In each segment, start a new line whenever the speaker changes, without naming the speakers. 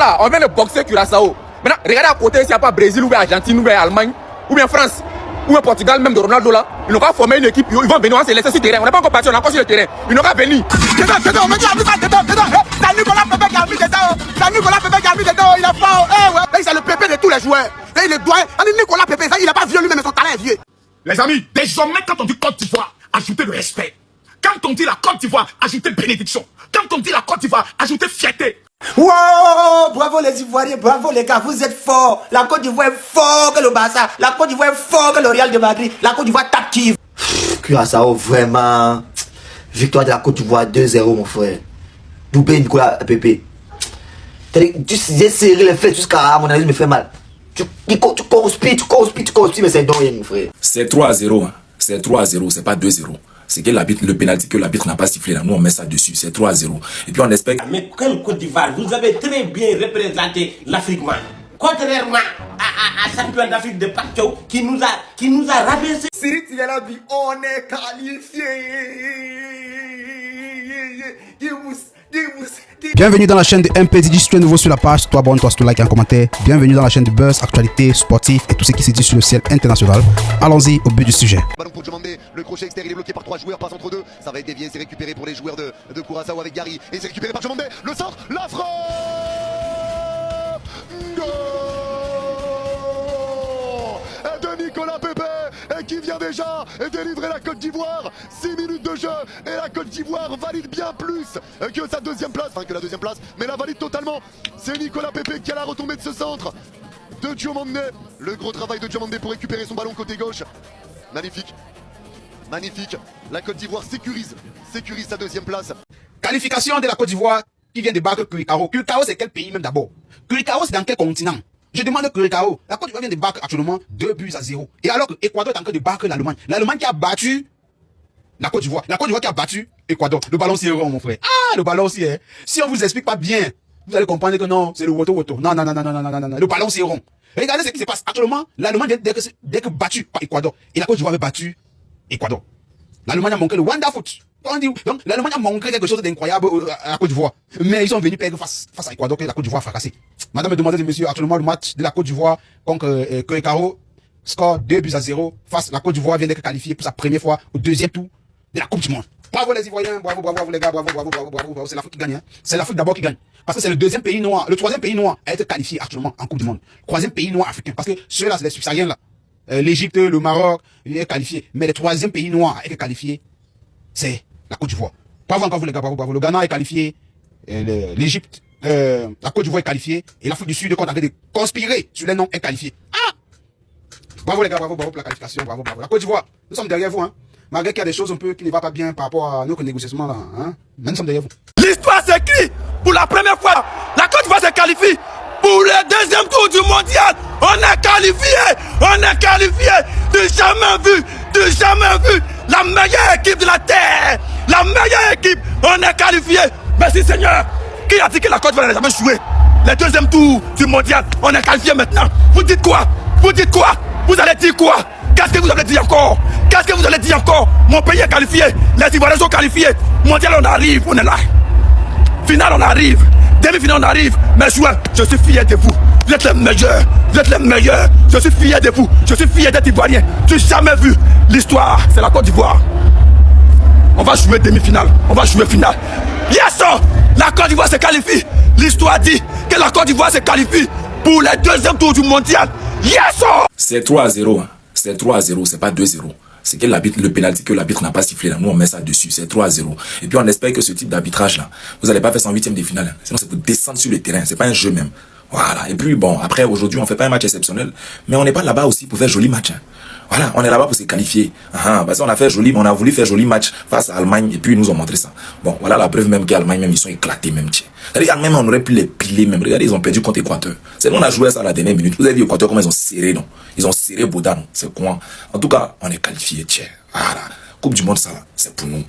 là, on vient de boxer Curaçao. Maintenant, regardez à côté s'il n'y a pas Brésil ou bien Argentine ou bien Allemagne ou bien France ou bien Portugal, même de Ronaldo là. Ils n'ont pas formé une équipe, ils vont venir, on va se laisser sur le terrain. On n'est pas encore parti, on est encore sur le terrain. Ils n'ont pas venir. C'est Nicolas Pepe qui a mis dedans. C'est Nicolas Pepe qui a mis dedans. Il est fort. Ouais. C'est le Pepe de tous les joueurs. Là, il est doué. Nicolas Pepe, il n'a pas vieux lui-même, son talent est vieux.
Les amis, désormais, quand on dit Côte d'Ivoire, ajoutez le respect. Quand on dit la Côte d'Ivoire, ajoutez bénédiction. Quand on dit la Côte d'Ivoire, ajoutez fierté.
Wow, bravo les Ivoiriens, bravo les gars, vous êtes forts. La Côte d'Ivoire est fort que le Barça. La Côte d'Ivoire est fort que le Real de Madrid. La Côte d'Ivoire tape qui.
Curaçao, vraiment. Victoire de la Côte d'Ivoire 2-0, mon frère. Doubé Nicolas Pepe. J'ai serré les fesses jusqu'à mon avis me fait mal. Tu conspires, mais c'est donc rien, mon frère.
C'est 3-0, hein. C'est 3-0, c'est pas 2-0. C'est que le pénalty que l'arbitre n'a pas sifflé là, nous on met ça dessus, c'est 3-0. Et puis on espère...
Mais quelle Côte d'Ivoire, vous avez très bien représenté l'Afrique, man. Contrairement à champion d'Afrique de Pacquiao qui nous a rabaissé.
Siri Tialabi, on est qualifié.
Bienvenue dans la chaîne de MPDJ. Si tu es nouveau sur la page, toi abonne-toi, si tu likes et un commentaire. Bienvenue dans la chaîne de Buzz, actualité, sportif et tout ce qui se dit sur le ciel international. Allons-y au but du sujet.
Ballon pour demander le crochet extérieur, il est bloqué par 3 joueurs, passe entre deux. Ça va être dévié, c'est récupéré pour les joueurs de Curaçao avec Gary. Et c'est récupéré par Jomandé. Le centre, la frappe. Goal de Nicolas Pepe qui vient déjà délivrer la Côte d'Ivoire. 6 minutes de jeu et la Côte d'Ivoire valide bien plus que sa deuxième place, enfin que la deuxième place, mais la valide totalement. C'est Nicolas Pepe qui a la retombée de ce centre de Diomandé. Le gros travail de Diomandé pour récupérer son ballon côté gauche. Magnifique, magnifique. La Côte d'Ivoire sécurise sa deuxième place.
Qualification de la Côte d'Ivoire qui vient de battre Curaçao. Curaçao c'est quel pays même d'abord? Curaçao c'est dans quel continent? Je demande Curaçao. La Côte d'Ivoire vient de battre actuellement 2-0. Et alors que Équateur est en train de battre l'Allemagne. L'Allemagne qui a battu la Côte d'Ivoire. La Côte d'Ivoire qui a battu Équateur. Le ballon c'est rond, mon frère. Ah, le ballon aussi, hein. Si on vous explique pas bien, vous allez comprendre que non, c'est le woto. Non. Le ballon c'est rond. Regardez ce qui se passe. Actuellement, l'Allemagne vient dès que battu par Équateur. Et la Côte d'Ivoire avait battu Équateur. L'Allemagne a manqué le Wanda Foot. Donc, l'Allemagne a manqué quelque chose d'incroyable à la Côte d'Ivoire. Mais ils sont venus perdre face à Équateur que la Côte d'Ivoire a fracassé. Madame et demoiselles et messieurs, actuellement, le match de la Côte d'Ivoire contre Curaçao, score 2-0 face à la Côte d'Ivoire vient d'être qualifiée pour sa première fois au deuxième tour de la Coupe du Monde. Bravo les Ivoiriens, bravo les gars, bravo. C'est l'Afrique qui gagne, hein. C'est l'Afrique d'abord qui gagne. Parce que c'est le deuxième pays noir, le troisième pays noir à être qualifié actuellement en Coupe du Monde. Troisième pays noir africain. Parce que ceux-là, c'est les subsahariens là. L'Égypte, le Maroc, ils sont qualifiés. Mais le troisième pays noir à être qualifié, c'est la Côte d'Ivoire. Bravo encore vous les gars, bravo. Le Ghana est qualifié, l'Égypte, la Côte d'Ivoire est qualifiée, et l'Afrique du Sud est en train de conspirer sur les noms est qualifiés. Ah! Bravo les gars, bravo pour la qualification, bravo. La Côte d'Ivoire, nous sommes derrière vous, hein. Malgré qu'il y a des choses un peu qui ne vont pas bien par rapport à nos négociations là, hein. Mais nous sommes derrière vous.
L'histoire s'écrit pour la première fois. La Côte d'Ivoire se qualifie pour le deuxième tour du mondial. On est qualifié. Du jamais vu. La meilleure équipe de la terre. La meilleure équipe. On est qualifié. Merci Seigneur. Qui a dit que la Côte d'Ivoire n'a jamais joué le deuxième tour du mondial? On est qualifié maintenant. Vous dites quoi? Vous allez dire quoi? Qu'est-ce que vous allez dire encore? Mon pays est qualifié. Les Ivoiriens sont qualifiés. Mondial, on arrive. On est là. Finale, on arrive. Demi-finale, on arrive. Mes joueurs, je suis fier de vous. Vous êtes les meilleurs. Je suis fier de vous. Je suis fier d'être Ivoirien. Tu n'as jamais vu l'histoire. C'est la Côte d'Ivoire. On va jouer demi-finale. On va jouer finale. Yes, sir. La Côte d'Ivoire se qualifie. L'histoire dit que la Côte d'Ivoire se qualifie pour le deuxième tour du mondial. Yes, sir.
C'est 3-0, hein. C'est 3-0, c'est pas 2-0. C'est que le pénalty que l'arbitre n'a pas sifflé là, nous on met ça dessus, c'est 3-0. Et puis on espère que ce type d'arbitrage là, vous allez pas faire ça en 8e de finale, hein. Sinon c'est pour descendre sur le terrain, c'est pas un jeu même. Voilà. Et puis bon, après aujourd'hui on fait pas un match exceptionnel, mais on n'est pas là-bas aussi pour faire joli match, hein. Voilà, on est là-bas pour se qualifier. Parce qu'on a fait joli, on a voulu faire joli match face à l'Allemagne et puis ils nous ont montré ça. Bon, voilà la preuve même qu'Allemagne même ils sont éclatés même. C'est-à-dire même on aurait pu les piler même. Regardez, ils ont perdu contre Équateur. C'est nous on a joué ça à la dernière minute. Vous avez vu Équateur comment ils ont serré, non? Ils ont serré Bodan, c'est quoi? En tout cas, on est qualifié, tiens. Voilà, Coupe du Monde ça, c'est pour nous.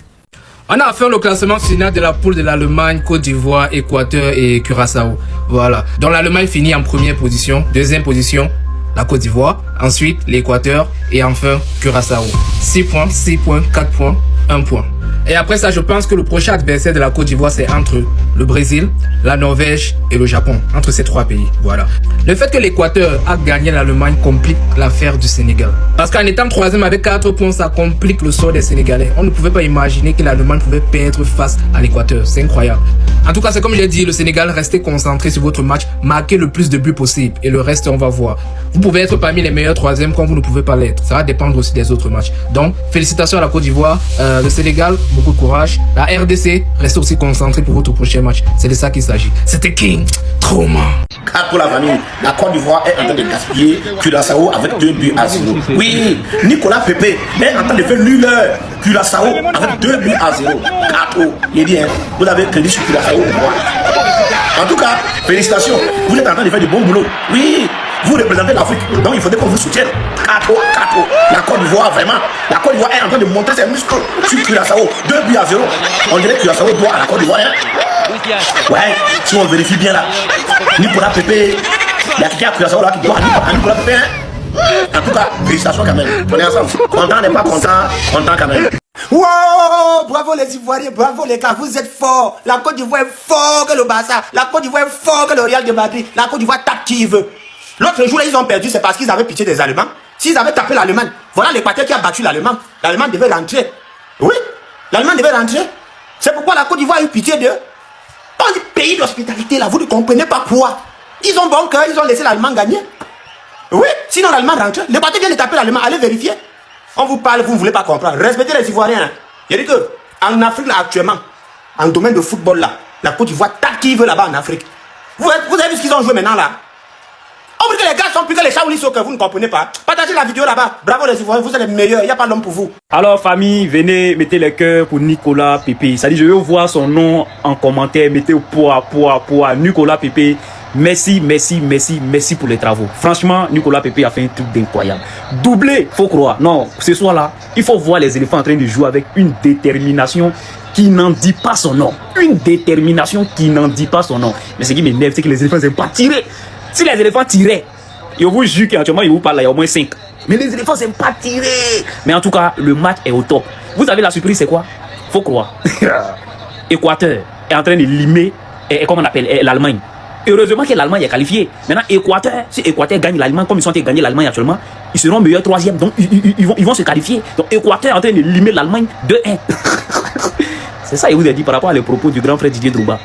On a fait le classement final de la poule de l'Allemagne, Côte d'Ivoire, Équateur et Curaçao. Voilà. Donc l'Allemagne finit en première position, deuxième position la Côte d'Ivoire, ensuite l'Équateur et enfin Curaçao. 6 points, 4 points, 1 point. Et après ça, je pense que le prochain adversaire de la Côte d'Ivoire, c'est entre le Brésil, la Norvège et le Japon. Entre ces 3 pays, voilà. Le fait que l'Équateur a gagné l'Allemagne complique l'affaire du Sénégal. Parce qu'en étant 3e avec 4 points, ça complique le sort des Sénégalais. On ne pouvait pas imaginer que l'Allemagne pouvait perdre face à l'Équateur. C'est incroyable. En tout cas, c'est comme je l'ai dit, le Sénégal, restez concentré sur votre match, marquez le plus de buts possible. Et le reste, on va voir. Vous pouvez être parmi les meilleurs 3e comme vous ne pouvez pas l'être. Ça va dépendre aussi des autres matchs. Donc, félicitations à la Côte d'Ivoire, le Sénégal, beaucoup de courage. La RDC, restez aussi concentré pour votre prochain match. C'est de ça qu'il s'agit. C'était King Trauma.
Pour la famille, la Côte d'Ivoire est en train de gaspiller Curaçao avec 2-0. Oui, Nicolas Pepe est en train de faire nul Curaçao avec 2-0. Cato, il dit, hein, vous avez crédit sur Curaçao. En tout cas, félicitations, vous êtes en train de faire du bon boulot. Oui, vous représentez l'Afrique, donc il faudrait qu'on vous soutienne. Cato, la Côte d'Ivoire, vraiment. La Côte d'Ivoire est en train de montrer ses muscles sur Curaçao. 2-0. On dirait que Curaçao doit à la Côte d'Ivoire. Hein? Ouais, si on vérifie bien là. Nicolas Pepe, il y a quelqu'un à Curaçao là qui doit à Nicolas Pepe. Hein? En tout cas, félicitations quand même. On est ensemble. Content n'est pas content, content quand même.
Wow, bravo les Ivoiriens, bravo les gars, vous êtes forts. La Côte d'Ivoire est fort que le Barça. La Côte d'Ivoire est fort que le Real de Madrid. La Côte d'Ivoire tape qui veut. L'autre jour, là, ils ont perdu, c'est parce qu'ils avaient pitié des Allemands. S'ils avaient tapé l'Allemagne, voilà l'Équateur qui a battu l'Allemand. L'Allemand devait rentrer. Oui, l'Allemand devait rentrer. C'est pourquoi la Côte d'Ivoire a eu pitié d'eux. Dans les pays d'hospitalité, là, vous ne comprenez pas quoi. Ils ont bon cœur, ils ont laissé l'Allemand gagner. Oui, sinon l'Allemand rentre. L'Équateur vient de taper l'Allemand, allez vérifier. On vous parle, vous ne voulez pas comprendre. Respectez les Ivoiriens. Il dit que en Afrique, là, actuellement, en domaine de football, là, la Côte d'Ivoire tape qui veut là-bas en Afrique. Vous avez vu ce qu'ils ont joué maintenant, là? On dit que les gars sont plus que les Shaolins que vous ne comprenez pas. Partagez la vidéo là-bas. Bravo les Ivoiriens, vous êtes les meilleurs. Il n'y a pas l'homme pour vous.
Alors famille, venez, mettez les cœurs pour Nicolas Pepe. Ça dit, je veux voir son nom en commentaire. Mettez au poids. Nicolas Pepe. Merci pour les travaux. Franchement, Nicolas Pepe a fait un truc d'incroyable. Doublé, faut croire. Non, ce soir-là, il faut voir les éléphants en train de jouer avec une détermination qui n'en dit pas son nom. Une détermination qui n'en dit pas son nom. Mais ce qui m'énerve, c'est que les éléphants n'aiment pas tirer. Si les éléphants tiraient, je vous jure qu'actuellement, ils vous parlent, il y a au moins 5. Mais les éléphants n'aiment pas tirer. Mais en tout cas, le match est au top. Vous savez la surprise, c'est quoi? Faut croire. Équateur est en train de limer, comment on appelle, l'Allemagne. Heureusement que l'Allemagne est qualifiée. Maintenant, Équateur, si Équateur gagne l'Allemagne, comme ils sont en train de gagner l'Allemagne actuellement, ils seront meilleurs 3e. Donc, ils vont se qualifier. Donc, Équateur est en train de limer l'Allemagne 2-1. C'est ça, il vous a dit par rapport aux propos du grand frère Didier Drogba.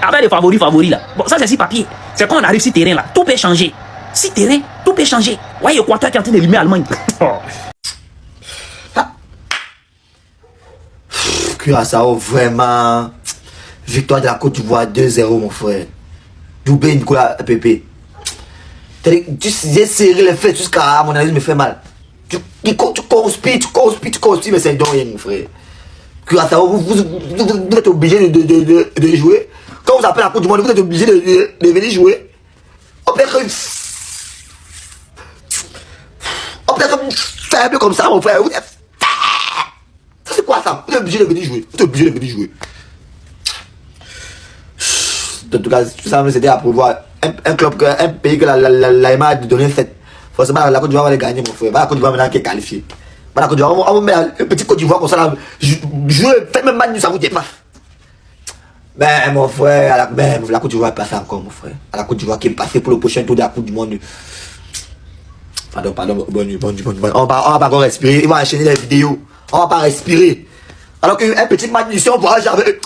Avec les favoris là. Bon, ça c'est si papier. C'est quand on arrive sur terrain là, tout peut changer. Si terrain, tout peut changer. Ouais, Équateur qui est en train de limer l'Allemagne.
Curaçao, vraiment. Victoire de la Côte d'Ivoire 2-0, mon frère. Doublé Nicolas Pepe. J'ai serré les fesses jusqu'à mon analyse me fait mal. Tu conspires, mais c'est donc rien, mon frère. Curaçao, vous êtes obligé de jouer. Quand vous appelez la Coupe du Monde, vous êtes obligé de venir jouer. On peut être faible comme ça, mon frère. Ça, c'est quoi ça? Vous êtes obligé de venir jouer. En tout cas, tout ça, c'était à prévoir. Un club, un pays que l'AMA a donné 7. Forcément, la Côte d'Ivoire va les gagner, mon frère. La Côte d'Ivoire maintenant qui est qualifiée. La Côte d'Ivoire, on met un petit Côte d'Ivoire comme ça là. Jouer, faites même match, ça vous dépasse. Mais mon frère, la Côte d'Ivoire est passée encore, mon frère. La Côte d'Ivoire qui est passée pour le prochain tour de la Coupe du Monde. Pardon, bonne nuit. On va pas encore respirer. Ils vont enchaîner les vidéos. On va pas respirer. Alors qu'un petit match ici, on pourra jamais.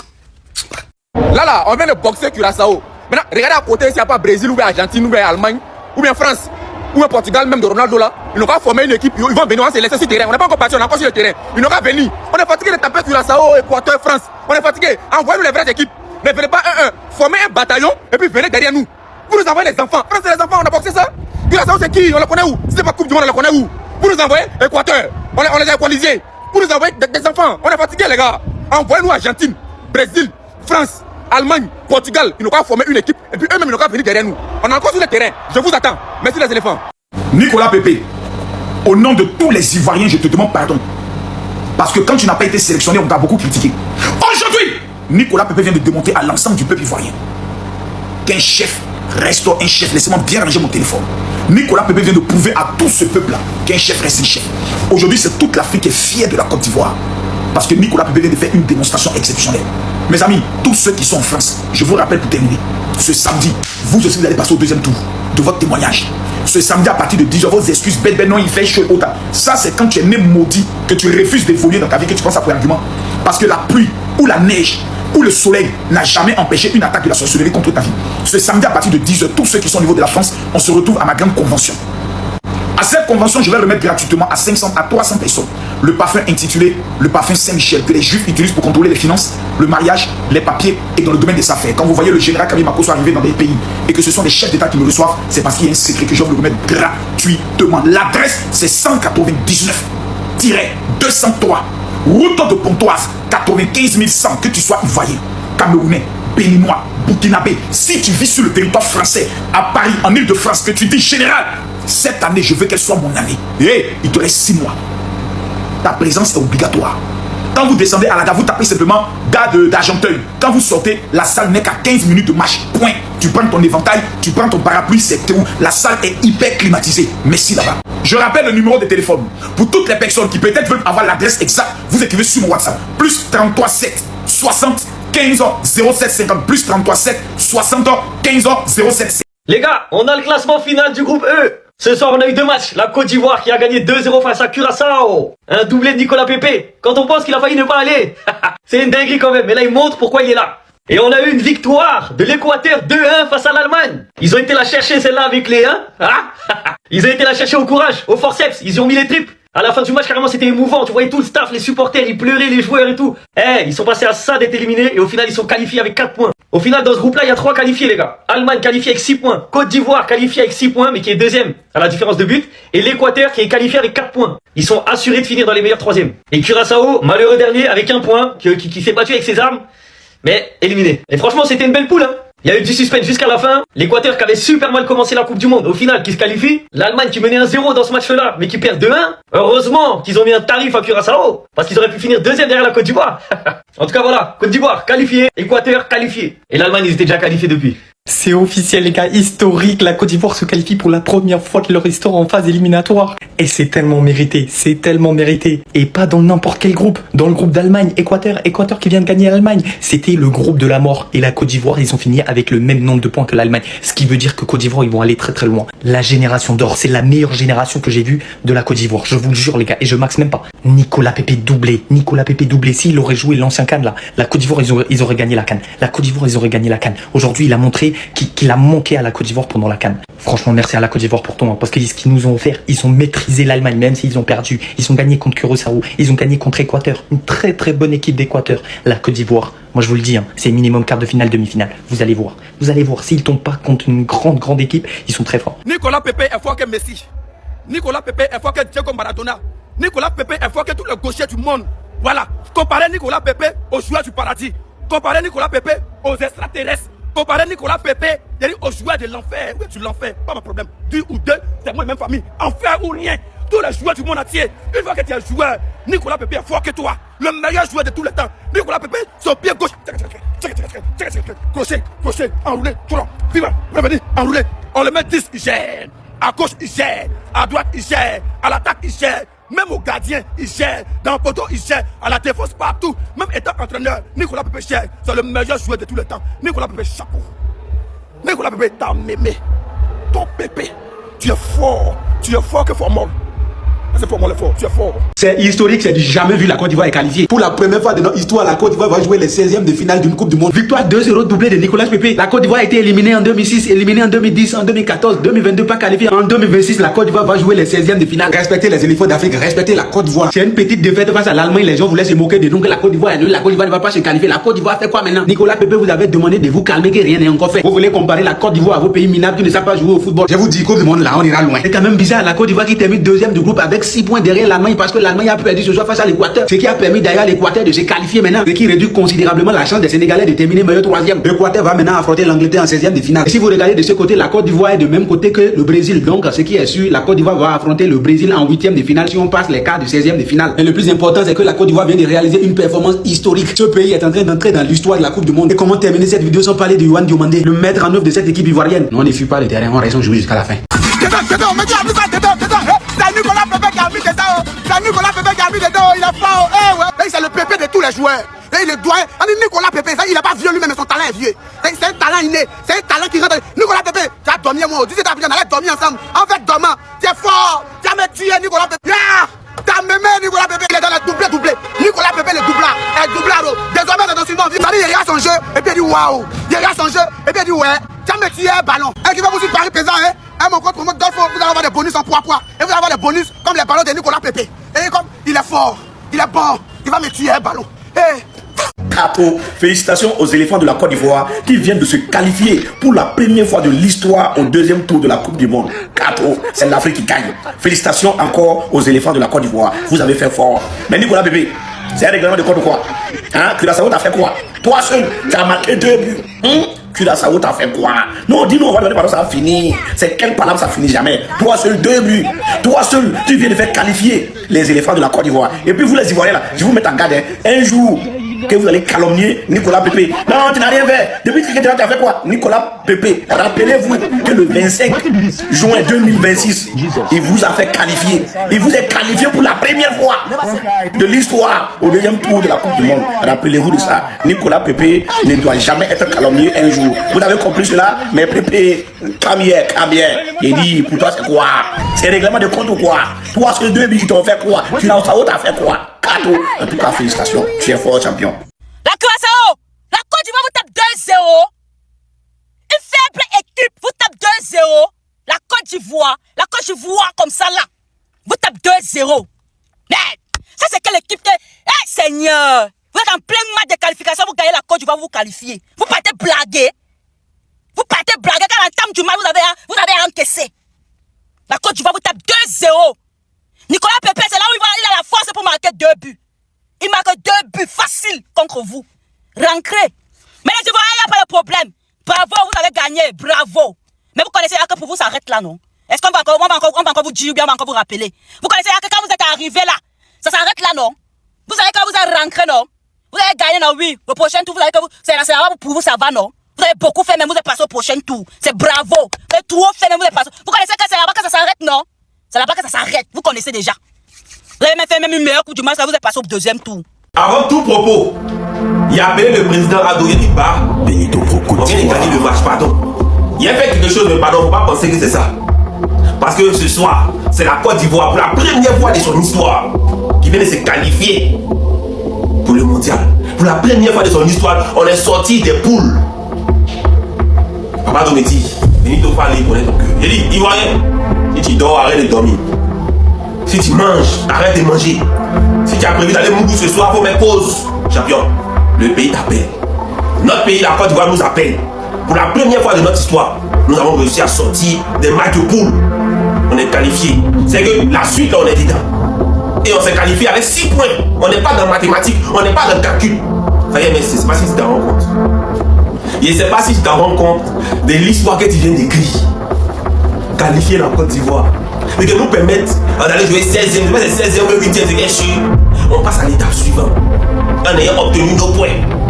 Là, on vient de boxer Curaçao. Maintenant, regardez à côté s'il n'y a pas Brésil ou bien Argentine ou bien Allemagne ou bien France ou bien Portugal, même de Ronaldo là. Ils n'ont pas formé une équipe. Ils vont venir, on va se laisser sur le terrain. On n'est pas encore parti, on est encore sur le terrain. Ils n'ont pas venir. On est fatigué de taper Curaçao, Équateur, France. On est fatigué. Envoyez-nous les vraies équipes. Ne venez pas 1-1. Formez un bataillon et puis venez derrière nous. Vous nous envoyez les enfants. France, c'est les enfants, on a boxé ça. Curaçao, c'est qui? On le connaît où? Si c'est pas Coupe du Monde, on le connaît où? Vous nous envoyez Équateur. On les a équalisés. Vous nous envoyez des enfants. On est fatigué, les gars. Envoyez-nous Argentine, Brésil, France, Allemagne, Portugal. Ils n'ont pas formé une équipe. Et puis eux-mêmes, ils n'ont pas venir derrière nous. On est encore sur le terrain. Je vous attends. Merci les éléphants.
Nicolas Pepe, au nom de tous les Ivoiriens, je te demande pardon. Parce que quand tu n'as pas été sélectionné, on t'a beaucoup critiqué. Aujourd'hui, Nicolas Pepe vient de démontrer à l'ensemble du peuple ivoirien qu'un chef reste un chef. Laissez-moi bien ranger mon téléphone. Nicolas Pepe vient de prouver à tout ce peuple-là qu'un chef reste un chef. Aujourd'hui, c'est toute l'Afrique qui est fière de la Côte d'Ivoire. Parce que Nicolas Pepe vient de faire une démonstration exceptionnelle. Mes amis, tous ceux qui sont en France, je vous rappelle pour terminer, ce samedi, vous aussi vous allez passer au deuxième tour de votre témoignage. Ce samedi à partir de 10h, vos excuses, bête, non, il fait chaud, autant. Ça, c'est quand tu es né maudit, que tu refuses d'évoluer dans ta vie, que tu penses à pour argument. Parce que la pluie, ou la neige, ou le soleil n'a jamais empêché une attaque de la sorcellerie contre ta vie. Ce samedi à partir de 10h, tous ceux qui sont au niveau de la France, on se retrouve à ma grande convention. À cette convention, je vais remettre gratuitement à 500 à 300 personnes le parfum intitulé le parfum Saint-Michel que les Juifs utilisent pour contrôler les finances, le mariage, les papiers et dans le domaine des affaires. Quand vous voyez le général Kabimako arriver dans des pays et que ce sont des chefs d'État qui me reçoivent, c'est parce qu'il y a un secret que je vais vous le remettre gratuitement. L'adresse, c'est 199-203 route de Pontoise, 95 100, que tu sois ivoirien, camerounais, béninois, burkinabé. Si tu vis sur le territoire français, à Paris, en Ile-de-France, que tu dis général, cette année, je veux qu'elle soit mon année. Et il te reste 6 mois. Ta présence est obligatoire. Quand vous descendez à la gare, vous tapez simplement gare d'Argenteuil. Quand vous sortez, la salle n'est qu'à 15 minutes de marche. Point. Tu prends ton éventail, tu prends ton parapluie, c'est où. La salle est hyper climatisée. Merci là-bas. Je rappelle le numéro de téléphone. Pour toutes les personnes qui peut-être veulent avoir l'adresse exacte, vous écrivez sur mon WhatsApp. Plus 33 7 60 15 07 50. Plus 33 7 60 15 07 50.
Les gars, on a le classement final du groupe E. Ce soir, on a eu 2 matchs. La Côte d'Ivoire qui a gagné 2-0 face à Curaçao. Un doublé de Nicolas Pepe. Quand on pense qu'il a failli ne pas aller. C'est une dinguerie quand même. Mais là, il montre pourquoi il est là. Et on a eu une victoire de l'Équateur 2-1 face à l'Allemagne. Ils ont été la chercher celle-là avec les 1. Ils ont été la chercher au courage, au forceps. Ils y ont mis les tripes. À la fin du match, carrément, c'était émouvant. Tu voyais tout le staff, les supporters, ils pleuraient, les joueurs et tout. Ils sont passés à ça d'être éliminés et au final, ils sont qualifiés avec 4 points. Au final, dans ce groupe-là, il y a 3 qualifiés, les gars. Allemagne qualifiée avec 6 points. Côte d'Ivoire qualifiée avec 6 points, mais qui est deuxième à la différence de but. Et l'Équateur qui est qualifié avec 4 points. Ils sont assurés de finir dans les meilleurs 3e. Et Curaçao, malheureux dernier, avec 1 point, qui s'est battu avec ses armes, mais éliminé. Et franchement, c'était une belle poule, hein. Il y a eu du suspense jusqu'à la fin. L'Équateur qui avait super mal commencé la Coupe du Monde, au final, qui se qualifie. L'Allemagne qui menait 1-0 dans ce match-là, mais qui perd 2-1. Heureusement qu'ils ont mis un tarif à Curaçao, parce qu'ils auraient pu finir 2e derrière la Côte d'Ivoire. En tout cas, voilà. Côte d'Ivoire qualifiée, Équateur qualifié. Et l'Allemagne, ils étaient déjà qualifiés depuis.
C'est officiel les gars, historique, la Côte d'Ivoire se qualifie pour la première fois de leur histoire en phase éliminatoire. Et c'est tellement mérité, Et pas dans n'importe quel groupe, dans le groupe d'Allemagne, Équateur qui vient de gagner à l'Allemagne. C'était le groupe de la mort et la Côte d'Ivoire, ils ont fini avec le même nombre de points que l'Allemagne. Ce qui veut dire que Côte d'Ivoire, ils vont aller très très loin. La génération d'or, c'est la meilleure génération que j'ai vue de la Côte d'Ivoire, je vous le jure les gars, et je maxe même pas. Nicolas Pepe doublé, s'il aurait joué l'ancien CAN là, la Côte d'Ivoire, ils auraient gagné la CAN. La Côte d'Ivoire, ils auraient gagné la CAN. Aujourd'hui, il a montré qu'il a manqué à la Côte d'Ivoire pendant la CAN. Franchement, merci à la Côte d'Ivoire pour tout, parce que ce qu'ils nous ont offert, ils ont maîtrisé l'Allemagne, même s'ils ont perdu. Ils ont gagné contre Curaçao, ils ont gagné contre Équateur. Une très très bonne équipe d'Équateur. La Côte d'Ivoire, moi je vous le dis, c'est minimum quart de finale, demi-finale. Vous allez voir, s'ils tombent pas contre une grande équipe, ils sont très forts.
Nicolas Pepe est fort que Messi. Nicolas Pepe est fort que Diego Maradona. Nicolas Pepe est fort que tous les gauchers du monde. Voilà, comparez Nicolas Pepe aux joueurs du paradis. Comparez Nicolas Pepe aux extraterrestres. Comparez Nicolas Pepe aux joueurs de l'enfer. Oui, tu l'enfer, pas mon problème. 2 ou 2, c'est moi et même famille. Enfer ou rien. Tous les joueurs du monde entier. Une fois que tu es un joueur, Nicolas Pepe est fort que toi. Le meilleur joueur de tous les temps. Nicolas Pepe, son pied gauche. Crochet, enroulé, tournant. Vivant, revenir, enroulé. On le met 10, il gère. À gauche, il gère. À droite, il gère. À l'attaque, il gère. Même au gardien, il gère. Dans le poteau, il gère. À la défense, partout. Même étant entraîneur, Nicolas Pepe gère. C'est le meilleur joueur de tous les temps. Nicolas Pepe, chapeau. Nicolas Pepe, t'as mémé. Ton Pepe, tu es fort que fort mort. C'est pour moi le fort, tu es fort.
C'est historique, c'est du jamais vu, la Côte d'Ivoire est qualifiée. Pour la première fois de notre histoire, la Côte d'Ivoire va jouer les 16e de finale d'une Coupe du Monde. Victoire 2-0 doublé de Nicolas Pepe. La Côte d'Ivoire a été éliminée en 2006, éliminée en 2010, en 2014, 2022 pas qualifiée. En 2026, la Côte d'Ivoire va jouer les 16e de finale. Respectez les éléphants d'Afrique, respectez la Côte d'Ivoire. C'est une petite défaite face à l'Allemagne, les gens voulaient se moquer de nous que la Côte d'Ivoire est nulle, la Côte d'Ivoire ne va pas se qualifier. La Côte d'Ivoire fait quoi maintenant? Nicolas Pepe vous avez demandé de vous calmer que rien n'est encore fait. Vous voulez comparer la Côte d'Ivoire à vos pays minables qui ne savent pas jouer au football. Je vous dis, Coupe du Monde là, on ira loin. C'est quand même bizarre, la Côte d'Ivoire qui termine 2e du groupe avec 6 points derrière l'Allemagne parce que l'Allemagne a perdu ce soir face à l'Équateur. Ce qui a permis d'ailleurs à l'Équateur de se qualifier maintenant. Ce qui réduit considérablement la chance des Sénégalais de terminer meilleur 3e. L'Équateur va maintenant affronter l'Angleterre en 16e de finale. Et si vous regardez de ce côté, la Côte d'Ivoire est de même côté que le Brésil. Donc ce qui est sûr, la Côte d'Ivoire va affronter le Brésil en 8e de finale si on passe les quarts de 16e de finale. Et le plus important, c'est que la Côte d'Ivoire vient de réaliser une performance historique. Ce pays est en train d'entrer dans l'histoire de la Coupe du Monde. Et comment terminer cette vidéo sans parler de Yohan Diomandé, le maître en œuvre de cette équipe ivoirienne? Non, on ne fuit pas le terrain, on reste jouer jusqu'à la fin.
C'est Nicolas Pepe qui a mis dedans, il a fort. C'est le Pepe de tous les joueurs. Et il
le doigt. Nicolas Pepe, il n'est pas vieux lui-même, mais son talent est vieux. C'est un talent inné. C'est un talent qui rentre. Nicolas Pepe, tu as dormi moi. 17 ans, on allait dormir ensemble. En fait, dormant, tu es fort. Tu as me tué, Nicolas Pepe. Tu as m'aimé, Nicolas Pepe. Il est dans le doublé. Nicolas Pepe, le doublard. Désormais, dans son nom, il regarde son jeu et puis il dit waouh. Il regarde son jeu et puis il dit ouais. Tu as me tué, ballon. Et qui va vous dire Paris présent, hein? Mon contre Dolph, vous allez avoir des bonus en poids. Et vous allez avoir des bonus comme les ballons de Nicolas Pepe. Et comme il est fort, il est bon, il va me tuer un ballon.
Cato, félicitations aux éléphants de la Côte d'Ivoire qui viennent de se qualifier pour la première fois de l'histoire au deuxième tour de la Coupe du Monde. Cato, c'est l'Afrique qui gagne. Félicitations encore aux éléphants de la Côte d'Ivoire. Vous avez fait fort. Mais Nicolas Pepe, c'est un règlement de compte ou quoi? Hein? Curaçao, t'as fait quoi? Toi seul, tu as marqué 2 buts. Curaçao, t'as fait quoi? Non, dis-nous, on va donner pardon, ça a fini. C'est quelle parole, ça finit jamais. Toi seul, 2 buts. Toi seul, tu viens de faire qualifier les éléphants de la Côte d'Ivoire. Et puis vous les Ivoiriens là, je vous mets en garde. Un jour que vous allez calomnier Nicolas Pepe. Non, tu n'as rien fait. Depuis que tu as fait quoi? Nicolas Pepe, rappelez-vous que le 25 juin 2026, il vous a fait qualifier. Il vous est qualifié pour la première fois de l'histoire au deuxième tour de la Coupe du Monde. Rappelez-vous de ça. Nicolas Pepe ne doit jamais être calomnié un jour. Vous avez compris cela? Mais Pepe, come here. Il dit, pour toi c'est quoi? C'est règlement de compte ou quoi? Toi, ce que 2 buts, ils t'ont fait quoi? Tu n'as pas fait quoi? Cato. En tout cas, félicitations. Tu es fort, champion.
La Curaçao, la Côte d'Ivoire vous tape 2-0. Une faible équipe vous tape 2-0. La Côte d'Ivoire comme ça là, vous tape 2-0. Merde, ça c'est quelle équipe que... Eh Seigneur, vous êtes en plein match de qualification, vous gagnez la Côte d'Ivoire, vous qualifiez. Vous partez blaguer. Quand l'entame du match, vous avez encaissé. La Côte d'Ivoire vous tape 2-0. Nicolas Pepe, c'est là où il a la force pour marquer 2 buts. Il marque 2 buts faciles contre vous. Rancré. Mais les Ivoiriens, il n'y a pas de problème. Bravo, vous avez gagné. Bravo. Mais vous connaissez que pour vous, ça arrête là, non? Est-ce qu'on va encore vous dire ou bien on va encore vous rappeler? Vous connaissez que quand vous êtes arrivé là, ça s'arrête là, non? Vous savez que vous avez rancré, non? Vous avez gagné, non? Oui. Le prochain tour, vous savez que c'est là pour vous, ça va, non? Vous avez beaucoup fait, mais vous êtes passé au prochain tour. C'est bravo. Vous avez trop fait, mais vous êtes passé. Vous connaissez que c'est là-bas que ça s'arrête, non? C'est là-bas que ça s'arrête. Vous connaissez déjà. Vous avez même fait une meilleure coupe du match, là vous êtes passé au deuxième tour.
Avant tout propos, il y a appelé le président Adoye Diba. Benito Procot. Il a gagné le match, pardon. Il a fait quelque chose, mais pardon, faut pas penser que c'est ça. Parce que ce soir, c'est la Côte d'Ivoire pour la première fois de son histoire qui vient de se qualifier pour le mondial. Pour la première fois de son histoire, on est sorti des poules. Papa Dometi, Benito Fall, il connaît ton cœur. Il dit, Ivoirien, si tu dors, arrête de dormir. Si tu manges, arrête de manger. Si tu as prévu d'aller Mougou ce soir, faut mettre pause. Champion, le pays t'appelle. Notre pays, la Côte d'Ivoire, nous appelle. Pour la première fois de notre histoire, nous avons réussi à sortir des matchs de poule. On est qualifié. C'est que la suite, là, on est dedans. Et on s'est qualifié avec 6 points. On n'est pas dans mathématiques, on n'est pas dans le calcul. Faye, mais c'est pas si tu t'en rends compte. Et c'est pas si tu t'en rends compte de l'histoire que tu viens d'écrire. Qualifier la Côte d'Ivoire. Mais que nous permettent d'aller jouer 16e, 16e, 8e, c'est bien sûr. On passe à l'étape suivante. En ayant obtenu nos points.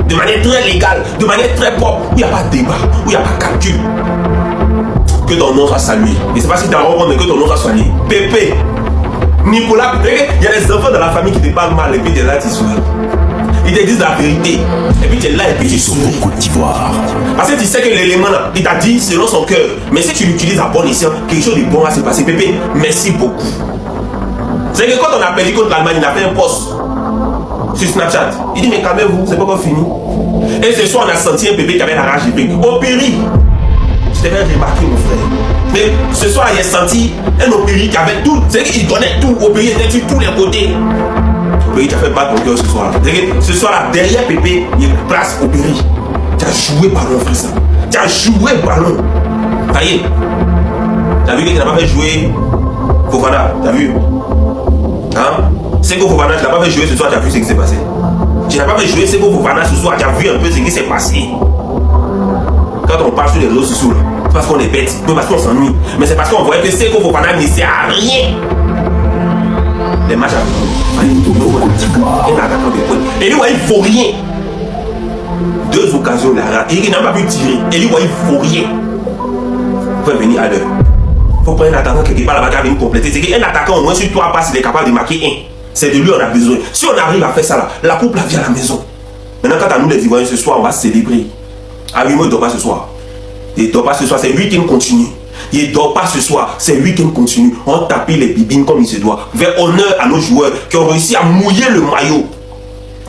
De manière très légale, de manière très propre, où il n'y a pas de débat, où il n'y a pas de calcul. Que ton nom soit salué. Et c'est pas si tu t'en rends compte, mais que ton nom soit salué. Pépé, Nicolas, il y a des enfants dans la famille qui te parlent mal et puis tu es là, tu souris. Ils te disent la vérité. Et puis tu es là et puis tu souris. Côte d'Ivoire. Parce que tu sais que l'élément là, il t'a dit selon son cœur. Mais si tu l'utilises à bon escient, quelque chose de bon va se passer. Pépé, merci beaucoup. C'est que quand on a perdu contre l'Allemagne, il a fait un post sur Snapchat. Il dit mais calmez-vous, c'est pas encore fini. Et ce soir on a senti un bébé qui avait la rage épique. Opéry. Je t'ai fait remarquer mon frère. Mais ce soir il a senti un Opéry qui avait tout. C'est qu'il donnait tout. Opéry était sur tous les côtés. Opéry, tu as fait battre ton cœur ce soir. Ce soir-là, derrière Pépé, il y a place Opéry. Tu as joué ballon, frère. Ça. Tu as joué ballon. Ça y est. Tu as vu que tu n'as pas fait jouer Fofana. Tu as vu? Hein? Seko Fofana, tu n'as pas fait jouer ce soir, tu as vu ce qui s'est passé. Tu n'as pas fait jouer Seko Fofana ce soir, tu as vu un peu ce qui s'est passé. Quand on parle sur les réseaux sociaux, c'est parce qu'on est bête, non parce qu'on s'ennuie. Mais c'est parce qu'on voyait que Seko Fofana ne sert à rien. Les matchs à et lui, il ne faut rien. 2 occasions, il n'a pas pu tirer. Et lui, il ne faut rien. Il faut venir à l'heure. Il faut prendre un attaquant quelque part là-bas qui va venir compléter. C'est qu'un attaquant, au moins sur 3 passes, il est capable de marquer 1. C'est de lui on a besoin. Si on arrive à faire ça là, la coupe là vient à la maison. Maintenant, quant à nous les Ivoiriens, ce soir, on va célébrer. Ah oui, moi, il ne dort pas ce soir. Il ne dort pas ce soir, c'est le week-end continu. Il ne dort pas ce soir, c'est le week-end continu. On tapit les bibines comme il se doit. Vers honneur à nos joueurs qui ont réussi à mouiller le maillot.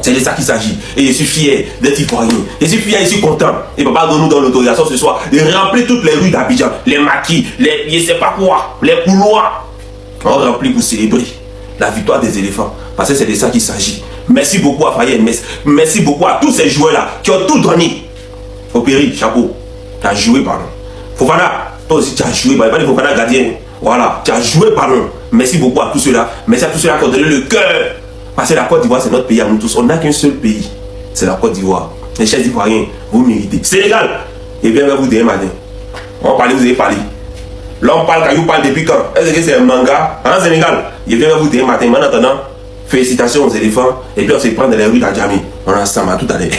C'est de ça qu'il s'agit. Et je suis fier d'être Ivoirien. Je suis fier, je suis content. Et papa donne-nous dans l'autorisation ce soir de remplir toutes les rues d'Abidjan, les maquis, les je ne sais pas quoi, les couloirs. On remplit pour célébrer la victoire des éléphants. Parce que c'est de ça qu'il s'agit. Merci beaucoup à Fayette. Merci beaucoup à tous ces joueurs-là qui ont tout donné. Opéry, chapeau. Tu as joué, pardon. Fofana, toi aussi tu as joué. Pas de Fofana gardien. Voilà, tu as joué, pardon. Merci beaucoup à tous ceux-là. Merci à tous ceux-là qui ont donné le cœur. Parce que la Côte d'Ivoire, c'est notre pays à nous tous. On n'a qu'un seul pays. C'est la Côte d'Ivoire. Les chers Ivoiriens, vous méritez. Sénégal, et bien vers vous demain matin. On parle, vous avez parlé. Là, on parle, quand vous parlez depuis quand? Est-ce que c'est un manga? En Sénégal, et bien vers vous demain matin. En attendant, félicitations aux éléphants. Et puis on se prend dans les rues d'Adjami. On a ensemble à tout à l'heure.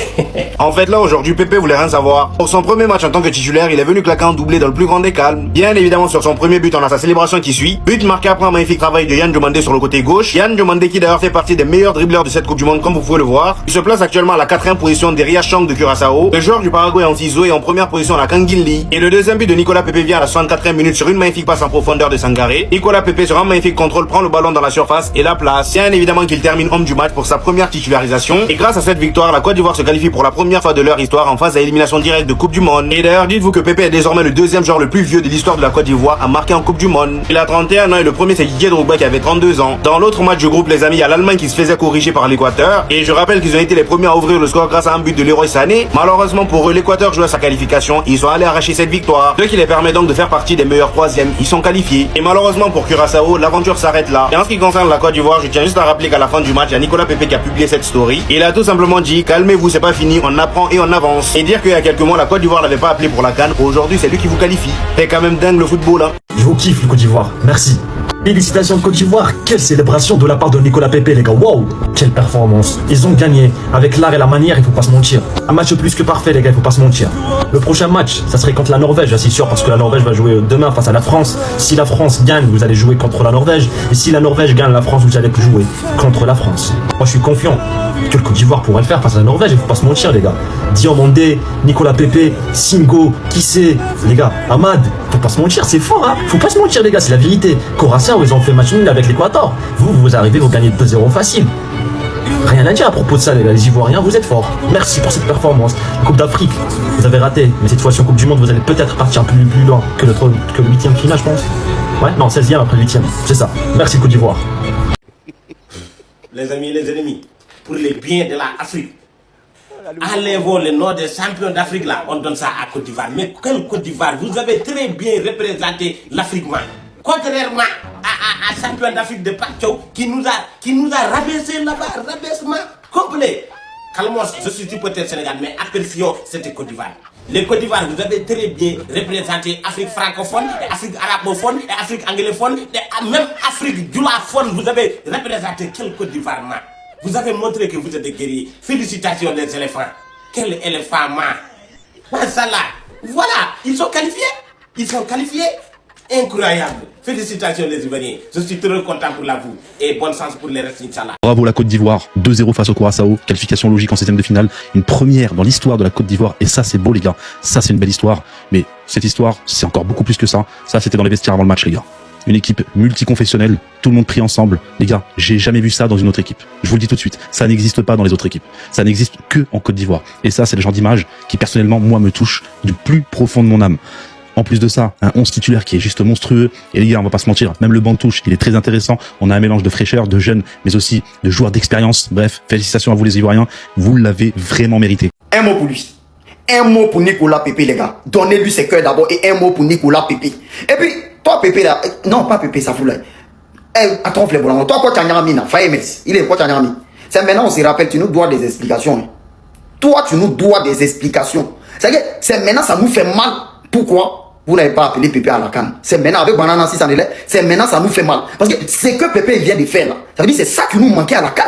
En fait, là, aujourd'hui, Pépé voulait rien savoir. Pour son premier match en tant que titulaire, il est venu claquer en doublé dans le plus grand des calmes. Bien évidemment, sur son premier but, on a sa célébration qui suit. But marqué après un magnifique travail de Yann Diomandé sur le côté gauche. Yann Diomandé qui d'ailleurs fait partie des meilleurs dribbleurs de cette Coupe du Monde, comme vous pouvez le voir. Il se place actuellement à la 4e position derrière Chang de Curaçao. Le joueur du Paraguay en ciseaux est en première position à la Kanginli. Et le deuxième but de Nicolas Pépé vient à la 64e minute sur une magnifique passe en profondeur de Sangaré. Nicolas Pépé sur un magnifique contrôle prend le ballon dans la surface et la place. Bien évidemment qu'il termine homme du match pour sa première titularisation. Et grâce à cette victoire, la Côte d'Ivoire se qualifie pour la première fois de leur histoire en phase à élimination directe de Coupe du Monde. Et d'ailleurs, dites-vous que Pépé est désormais le deuxième joueur le plus vieux de l'histoire de la Côte d'Ivoire à marquer en Coupe du Monde. Il a 31 ans et le premier c'est Didier Drogba qui avait 32 ans. Dans l'autre match du groupe, les amis, il y a l'Allemagne qui se faisait corriger par l'Équateur. Et je rappelle qu'ils ont été les premiers à ouvrir le score grâce à un but de Leroy Sané. Malheureusement pour eux, l'Équateur jouait sa qualification. Ils sont allés arracher cette victoire, ce qui les permet donc de faire partie des meilleurs troisièmes. Ils sont qualifiés. Et malheureusement pour Curaçao, l'aventure s'arrête là. Et en ce qui concerne la Côte d'Ivoire, je tiens juste à rappeler qu'à la fin du match, il y a Nicolas Pépé qui a publié cette story. Il a tout simplement dit, calmez-vous, c'est pas fini, on apprend et on avance. Et dire qu'il y a quelques mois, la Côte d'Ivoire n'avait pas appelé pour la CAN, aujourd'hui c'est lui qui vous qualifie. C'est quand même dingue le football, hein.
Je vous kiffe le Côte d'Ivoire, merci. Félicitations de Côte d'Ivoire, quelle célébration de la part de Nicolas Pépé les gars, waouh, quelle performance. Ils ont gagné, avec l'art et la manière, il faut pas se mentir. Un match plus que parfait les gars, il faut pas se mentir. Le prochain match, ça serait contre la Norvège, c'est sûr, parce que la Norvège va jouer demain face à la France. Si la France gagne, vous allez jouer contre la Norvège. Et si la Norvège gagne la France, vous allez jouer contre la France. Moi je suis confiant que le Côte d'Ivoire pourrait le faire face à la Norvège, il faut pas se mentir les gars. Diomandé, Nicolas Pépé, Singo, qui c'est les gars, Ahmad, faut pas se mentir, c'est fort hein. Faut pas se mentir les gars, c'est la vérité. Curaçao, ils ont fait match nul avec l'Équateur. Vous arrivez, vous gagnez 2-0 facile. Rien à dire à propos de ça les gars, les Ivoiriens, vous êtes forts. Merci pour cette performance. La Coupe d'Afrique, vous avez raté, mais cette fois-ci en Coupe du Monde, vous allez peut-être partir plus loin que le 8e final je pense. Ouais, non, 16e après le 8e, c'est ça. Merci Côte d'Ivoire.
Les amis et les ennemis, pour les biens de l'Afrique, enlevons le nom des champions d'Afrique là, on donne ça à Côte d'Ivoire. Mais quelle Côte d'Ivoire? Vous avez très bien représenté l'Afrique, man. Contrairement à champion d'Afrique de Pacho qui nous a rabaissé là-bas, rabaissement complet. Calmos, je suis peut-être Sénégal, mais apprécions cette Côte d'Ivoire. Les Côte d'Ivoire, vous avez très bien représenté Afrique francophone, et Afrique arabophone, et Afrique anglophone, et même Afrique djulaphone, vous avez représenté quelle Côte d'Ivoire, man? Vous avez montré que vous êtes des guerriers. Félicitations les éléphants. Quel éléphant, man? Ça là, voilà, ils sont qualifiés. Ils sont qualifiés. Incroyable. Félicitations les Ivoiriens. Je suis très content pour vous. Et bonne chance pour les restes, Inch'Allah.
Bravo la Côte d'Ivoire. 2-0 face au Curaçao. Qualification logique en 16e de finale. Une première dans l'histoire de la Côte d'Ivoire. Et ça, c'est beau, les gars. Ça, c'est une belle histoire. Mais cette histoire, c'est encore beaucoup plus que ça. Ça, c'était dans les vestiaires avant le match, les gars. Une équipe multiconfessionnelle, tout le monde pris ensemble. Les gars, j'ai jamais vu ça dans une autre équipe. Je vous le dis tout de suite, ça n'existe pas dans les autres équipes. Ça n'existe que en Côte d'Ivoire. Et ça, c'est le genre d'image qui, personnellement, moi, me touche du plus profond de mon âme. En plus de ça, un 11 titulaire qui est juste monstrueux. Et les gars, on va pas se mentir, même le banc de touche, il est très intéressant. On a un mélange de fraîcheur, de jeunes, mais aussi de joueurs d'expérience. Bref, félicitations à vous les Ivoiriens. Vous l'avez vraiment mérité.
Un mot pour lui. Un mot pour Nicolas Pépé, les gars. Donnez-lui ses cœurs d'abord et un mot pour Nicolas Pépé. Et puis, toi, Pépé, là, non, pas Pépé, ça fout là. Attends, Fléboulon, toi, quoi, tu as mis, il est quoi, tu as mis. C'est maintenant, on se rappelle, tu nous dois des explications. Hein. Toi, tu nous dois des explications. C'est maintenant, ça nous fait mal. Pourquoi vous n'avez pas appelé Pépé à la CAN? C'est maintenant, avec Banana 6 en élève, c'est maintenant, ça nous fait mal. Parce que c'est que Pépé vient de faire là. Ça veut dire c'est ça qui nous manquait à la CAN.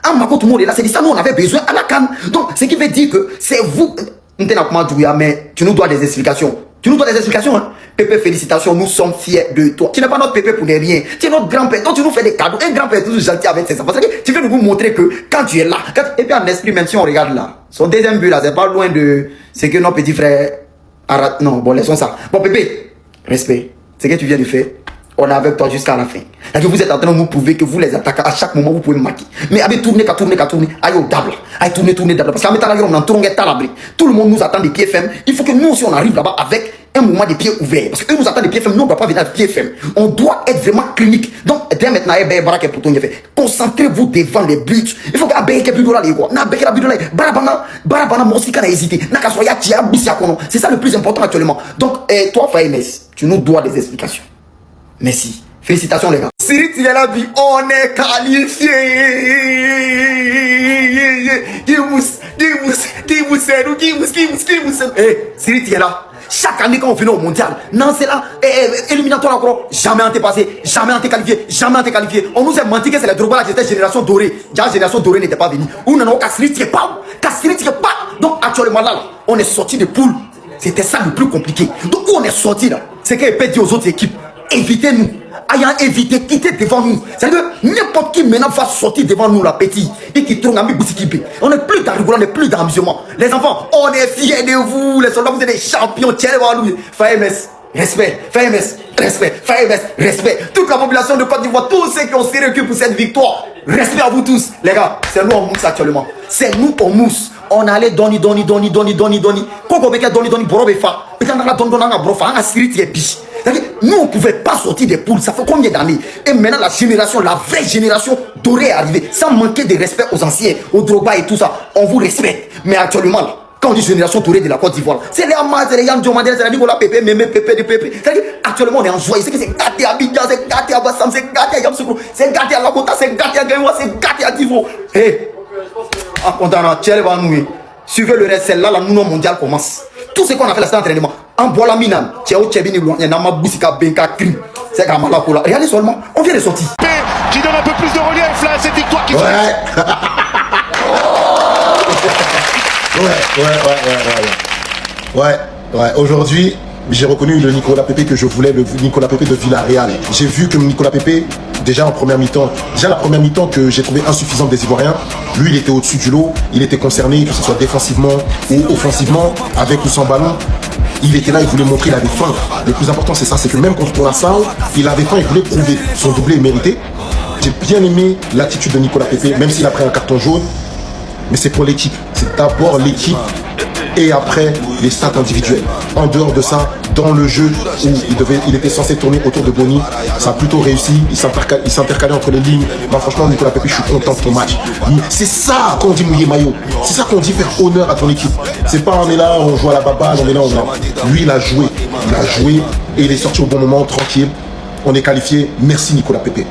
En Mako, tout le monde est là, c'est ça, nous, on avait besoin à la CAN. Donc, ce qui veut dire que c'est vous, mais tu nous dois des explications. Tu nous dois des explications, hein. Pépé, félicitations, nous sommes fiers de toi. Tu n'es pas notre Pépé pour ne rien. Tu es notre grand-père, donc tu nous fais des cadeaux. Un grand-père est toujours gentil avec ses enfants. Tu veux nous montrer que quand tu es là, et puis en esprit, même si on regarde là, son deuxième but là, c'est pas loin de ce que nos petits frères... Non, bon, laissons ça. Bon, Pépé, respect. Ce que tu viens de faire, on est avec toi jusqu'à la fin. Que vous êtes en train de nous prouver que vous les attaquez à chaque moment, vous pouvez marquer. Mais avec tourner, aïe au double. Aïe tourner double. Parce qu'à mettre on entend à l'abri. Tout le monde nous attend des pieds fermes. Il faut que nous aussi on arrive là-bas avec un mouvement des pieds ouverts. Parce qu'eux nous attendent des pieds fermes. Nous on ne doit pas venir avec pieds fermes. On doit être vraiment clinique. Donc, dès maintenant, concentrez-vous devant les buts. Il faut que c'est ça le plus important actuellement. Donc, toi, Faïmes, tu nous dois des explications. Merci. Félicitations les gars. Siri Tielabi, on est qualifié. Siri Tiela, chaque année quand on finit au mondial, non c'est là, éliminatoire encore, jamais on t'est passé, jamais on t'est qualifié, jamais on t'est qualifié. On nous a menti que c'est la Drogba, c'était génération dorée. La génération dorée n'était pas venue. Ou non, Siri Tiela pas. Donc actuellement là, on est sorti de poule. C'était ça le plus compliqué. Donc où on est sorti là, c'est qu'il peut dire aux autres équipes, évitez-nous. Ayant évité, quittez devant nous. C'est-à-dire que n'importe qui maintenant va sortir devant nous, la petite, et qui trouve un Boussikibi. On n'est plus dans le rigolo, on n'est plus dans l'amusement. Les enfants, on est fiers de vous. Les soldats, vous êtes des champions. Tiens, nous. Faïmes, respect. Faïmes, respect. Faïmes, respect. Toute la population de Côte d'Ivoire, tous ceux qui ont serré le cul pour cette victoire. Respect à vous tous. Les gars, c'est nous en mousse actuellement. C'est nous en mousse. On allait doni. Koko beke doni borobefa. Peut-être on a doni brofa. On a siri tie biche. Nous, on ne pouvait pas sortir des poules. Ça fait combien d'années? Et maintenant, la vraie génération dorée est arrivée. Sans manquer de respect aux anciens, aux Drogba et tout ça. On vous respecte. Mais actuellement, là, quand on dit génération dorée de la Côte d'Ivoire, c'est les Amas, c'est les Yann Diomandé, c'est les Nicolas Pépé, Mémé Pépé de Pépé. C'est-à-dire, actuellement, on est en joie. C'est gâté à Bidjan, c'est gâté à Bassam, c'est gâté à Yamsoukro, c'est gâté à Lakota, c'est gâté à Gaïwa, c'est gâté à Divo. Hé, en content, tiens, nous. Suivez le reste, c'est là, la nounou mondiale commence. Tout ce qu'on a fait là, c'est l'entraînement. En bois la minam, c'est regardez seulement, on vient de sortir.
Qui donne un peu plus de relief là à cette victoire qui
Ouais. Aujourd'hui, j'ai reconnu le Nicolas Pépé que je voulais, le Nicolas Pépé de Villarreal. J'ai vu que Nicolas Pépé, déjà en première mi-temps, la première mi-temps que j'ai trouvé insuffisante des Ivoiriens, lui il était au-dessus du lot, il était concerné, que ce soit défensivement ou offensivement, avec ou sans ballon. Il était là, il voulait montrer, il avait faim. Le plus important c'est ça, c'est que même contre Curaçao, il avait faim, il voulait prouver. Son doublé est mérité. J'ai bien aimé l'attitude de Nicolas Pépé, même s'il a pris un carton jaune. Mais c'est pour l'équipe. C'est d'abord l'équipe et après les stats individuels. En dehors de ça, dans le jeu où il était censé tourner autour de Boni, ça a plutôt réussi. Il s'intercalait entre les lignes. Bah, franchement, Nicolas Pépé, je suis content de ton match. C'est ça qu'on dit mouiller maillot. C'est ça qu'on dit faire honneur à ton équipe. C'est pas on est là, on joue à la baballe, on est là, on est là. Lui, il a joué. Il a joué et il est sorti au bon moment, tranquille. On est qualifié. Merci Nicolas Pépé.